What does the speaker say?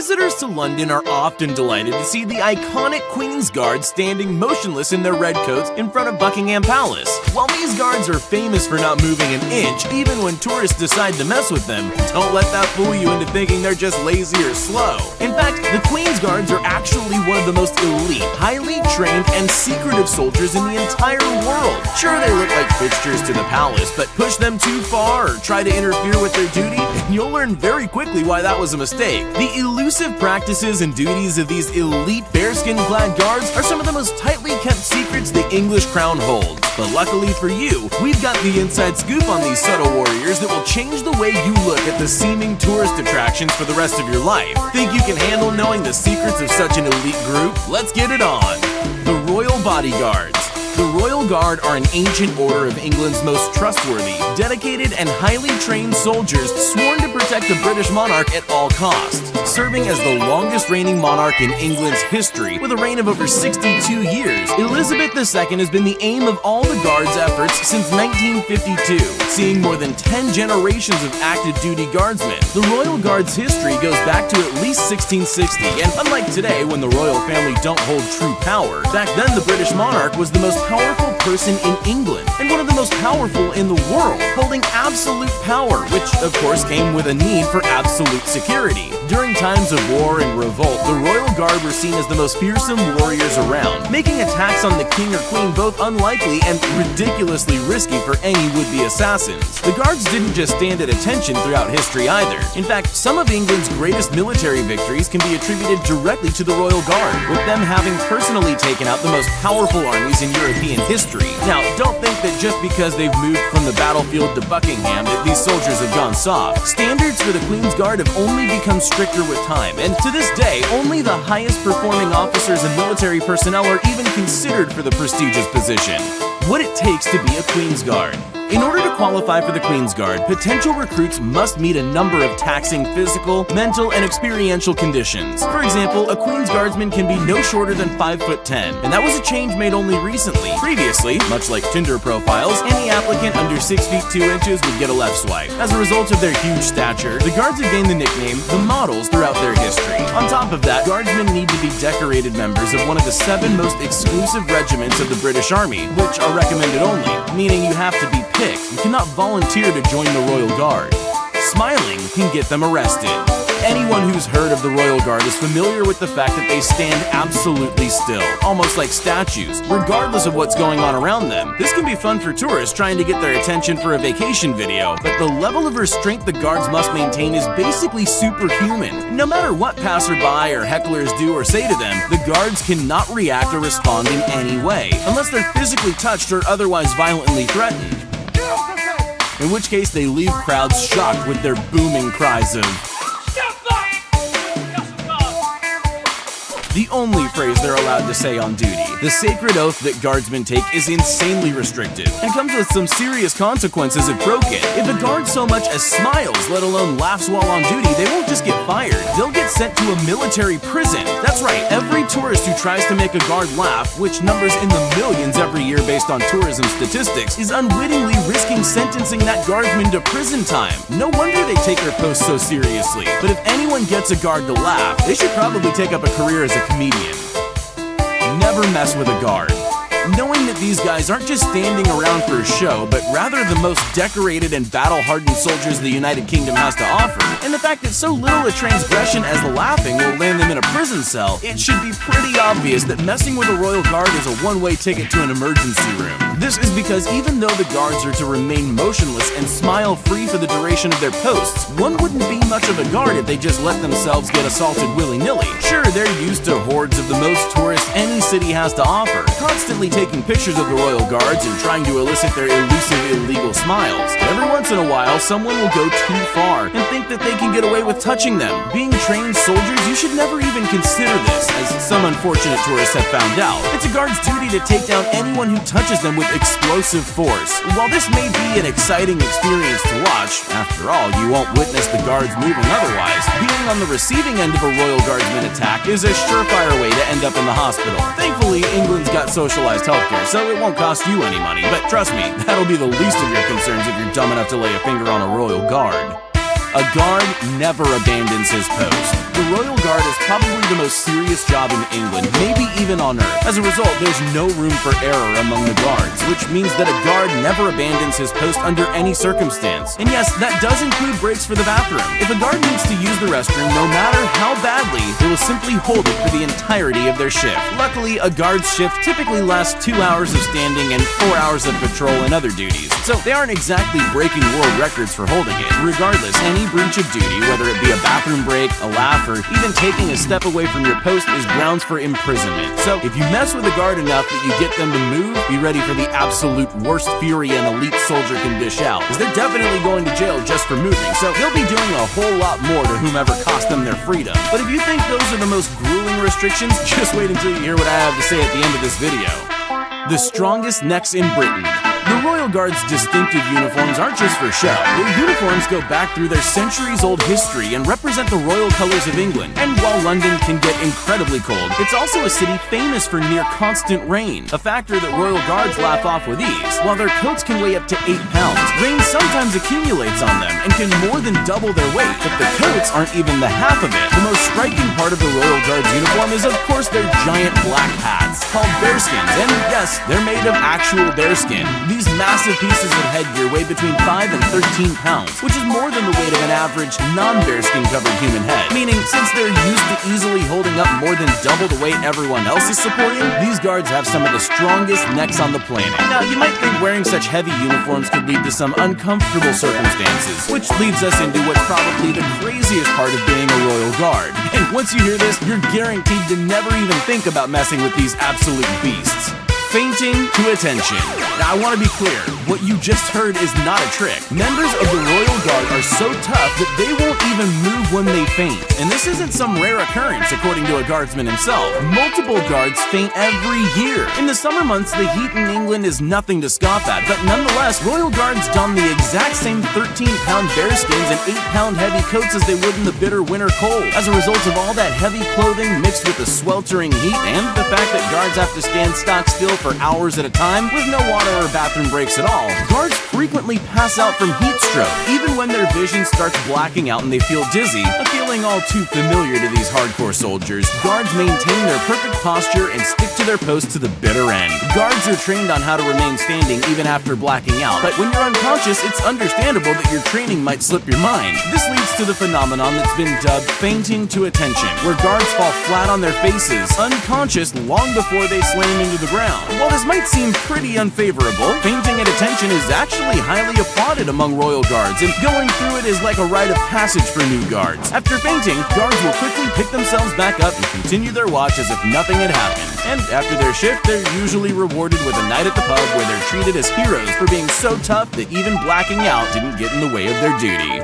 Visitors to London are often delighted to see the iconic Queen's Guard standing motionless in their red coats in front of Buckingham Palace. While these guards are famous for not moving an inch, even when tourists decide to mess with them, don't let that fool you into thinking they're just lazy or slow. In fact, the Queen's Guards are actually one of the most elite, highly trained, and secretive soldiers in the entire world. Sure, they look like fixtures to the palace, but push them too far or try to interfere with their duty, and you'll learn very quickly why that was a mistake. The elusive practices and duties of these elite bearskin-clad guards are some of the most tightly kept secrets the English crown holds. But luckily for you, we've got the inside scoop on these subtle warriors that will change the way you look at the seeming tourist attractions for the rest of your life. Think you can handle knowing the secrets of such an elite group? Let's get it on! The Royal Bodyguards. The Royal Guard are an ancient order of England's most trustworthy, dedicated, and highly trained soldiers sworn to protect the British monarch at all costs. Serving as the longest reigning monarch in England's history, with a reign of over 62 years, Elizabeth II has been the aim of all the Guard's efforts since 1952, seeing more than 10 generations of active duty guardsmen. The Royal Guard's history goes back to at least 1660, and unlike today when the royal family don't hold true power, back then the British monarch was the most powerful person in England, and one of the most powerful in the world, holding absolute power, which of course came with a need for absolute security. During times of war and revolt, the Royal Guard were seen as the most fearsome warriors around, making attacks on the king or queen both unlikely and ridiculously risky for any would-be assassins. The Guards didn't just stand at attention throughout history either. In fact, some of England's greatest military victories can be attributed directly to the Royal Guard, with them having personally taken out the most powerful armies in European history. Now, don't think that just because they've moved from the battlefield to Buckingham that these soldiers have gone soft. Standards for the Queen's Guard have only become stricter with time, and to this day, only the highest performing officers and military personnel are even considered for the prestigious position. What it takes to be a Queen's Guard. In order to qualify for the Queen's Guard, potential recruits must meet a number of taxing physical, mental, and experiential conditions. For example, a Queen's Guardsman can be no shorter than 5'10", and that was a change made only recently. Previously, much like Tinder profiles, any applicant under 6 feet 2 inches would get a left swipe. As a result of their huge stature, the Guards have gained the nickname the Models throughout their history. On top of that, Guardsmen need to be decorated members of one of the 7 most exclusive regiments of the British Army, which are recommended only, meaning you have to be picked. You cannot volunteer to join the Royal Guard. Smiling can get them arrested. Anyone who's heard of the Royal Guard is familiar with the fact that they stand absolutely still, almost like statues, regardless of what's going on around them. This can be fun for tourists trying to get their attention for a vacation video, but the level of restraint the Guards must maintain is basically superhuman. No matter what passerby or hecklers do or say to them, the Guards cannot react or respond in any way, unless they're physically touched or otherwise violently threatened. In which case they leave crowds shocked with their booming cries of the only phrase they're allowed to say on duty. The sacred oath that Guardsmen take is insanely restrictive and comes with some serious consequences if broken. If a guard so much as smiles, let alone laughs while on duty, they won't just get fired. They'll get sent to a military prison. That's right, every tourist who tries to make a guard laugh, which numbers in the millions every year based on tourism statistics, is unwittingly risking sentencing that guardsman to prison time. No wonder they take their post so seriously. But if anyone gets a guard to laugh, they should probably take up a career as a comedian. Never mess with a guard. Knowing that these guys aren't just standing around for a show, but rather the most decorated and battle-hardened soldiers the United Kingdom has to offer, and the fact that so little a transgression as the laughing will land them in a prison cell, it should be pretty obvious that messing with a Royal Guard is a one-way ticket to an emergency room. This is because even though the Guards are to remain motionless and smile-free for the duration of their posts, one wouldn't be much of a guard if they just let themselves get assaulted willy-nilly. Sure, they're used to hordes of the most tourists any city has to offer, constantly taking pictures of the Royal Guards and trying to elicit their elusive illegal smiles. Every once in a while, someone will go too far and think that they can get away with touching them. Being trained soldiers, you should never even consider this, as some unfortunate tourists have found out. It's a guard's duty to take down anyone who touches them with explosive force. While this may be an exciting experience to watch, after all, you won't witness the guards moving otherwise, being on the receiving end of a Royal Guardsman attack is a surefire way to end up in the hospital. Thankfully, England's got socialized healthcare, so it won't cost you any money, but trust me, that'll be the least of your concerns if you're dumb enough to lay a finger on a Royal Guard. A guard never abandons his post. The Royal Guard guard is probably the most serious job in England, maybe even on Earth. As a result, there's no room for error among the guards, which means that a guard never abandons his post under any circumstance. And yes, that does include breaks for the bathroom. If a guard needs to use the restroom, no matter how badly, they will simply hold it for the entirety of their shift. Luckily, a guard's shift typically lasts 2 hours of standing and 4 hours of patrol and other duties, so they aren't exactly breaking world records for holding it. Regardless, any breach of duty, whether it be a bathroom break, a laugh, or even taking a step away from your post, is grounds for imprisonment. So if you mess with a guard enough that you get them to move, be ready for the absolute worst fury an elite soldier can dish out, because they're definitely going to jail just for moving, so they'll be doing a whole lot more to whomever cost them their freedom. But if you think those are the most grueling restrictions, just wait until you hear what I have to say at the end of this video. The strongest necks in Britain. The Royal Guard's distinctive uniforms aren't just for show. Their uniforms go back through their centuries-old history and represent the royal colors of England. And while London can get incredibly cold, it's also a city famous for near constant rain, a factor that Royal Guards laugh off with ease. While their coats can weigh up to 8 pounds, rain sometimes accumulates on them and can more than double their weight, but the coats aren't even the half of it. The most striking part of the Royal Guard's uniform is, of course, their giant black hats, called bearskins, and yes, they're made of actual bearskin. These massive pieces of headgear weigh between 5 and 13 pounds, which is more than the weight of an average non-bearskin covered human head. Meaning, since they're used to easily holding up more than double the weight everyone else is supporting, these guards have some of the strongest necks on the planet. Now, you might think wearing such heavy uniforms could lead to some uncomfortable circumstances, which leads us into what's probably the craziest part of being a Royal Guard. And once you hear this, you're guaranteed to never even think about messing with these absolute beasts. Fainting to attention. Now, I want to be clear, what you just heard is not a trick. Members of the Royal Guard are so tough that they won't even move when they faint. And this isn't some rare occurrence, according to a guardsman himself. Multiple guards faint every year. In the summer months, the heat in England is nothing to scoff at, but nonetheless, Royal Guards don the exact same 13-pound bearskins and 8-pound heavy coats as they would in the bitter winter cold. As a result of all that heavy clothing mixed with the sweltering heat and the fact that guards have to stand stock still for hours at a time with no water or bathroom breaks at all, guards frequently pass out from heat stroke, even when their vision starts blacking out and they feel dizzy, a feeling all too familiar to these hardcore soldiers. Guards maintain their perfect posture and stick to their post to the bitter end. Guards are trained on how to remain standing even after blacking out, but when you're unconscious, it's understandable that your training might slip your mind. This leads to the phenomenon that's been dubbed fainting to attention, where guards fall flat on their faces, unconscious long before they slam into the ground. While this might seem pretty unfavorable, fainting at attention is actually highly applauded among Royal Guards, and going through it is like a rite of passage for new guards. After fainting, guards will quickly pick themselves back up and continue their watch as if nothing had happened. And after their shift, they're usually rewarded with a night at the pub where they're treated as heroes for being so tough that even blacking out didn't get in the way of their duty.